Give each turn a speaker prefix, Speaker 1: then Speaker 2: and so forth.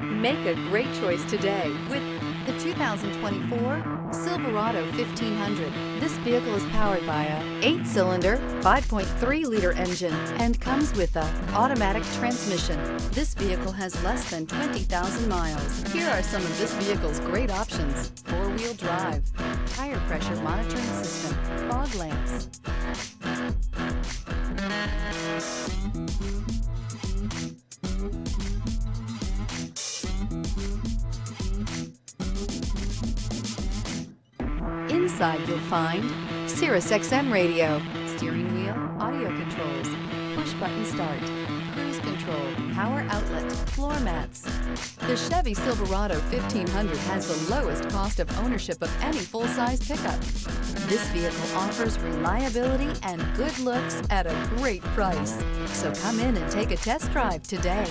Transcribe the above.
Speaker 1: Make a great choice today with the 2024 Silverado 1500. This vehicle is powered by a 8-cylinder, 5.3-liter engine and comes with an automatic transmission. This vehicle has less than 20,000 miles. Here are some of this vehicle's great options: 4-wheel drive, tire pressure monitoring system, fog lamps. Inside you'll find Sirius XM radio, steering wheel audio controls, push button start, cruise control, power outlet, floor mats. The Chevy Silverado 1500 has the lowest cost of ownership of any full-size pickup. This vehicle offers reliability and good looks at a great price. So come in and take a test drive today.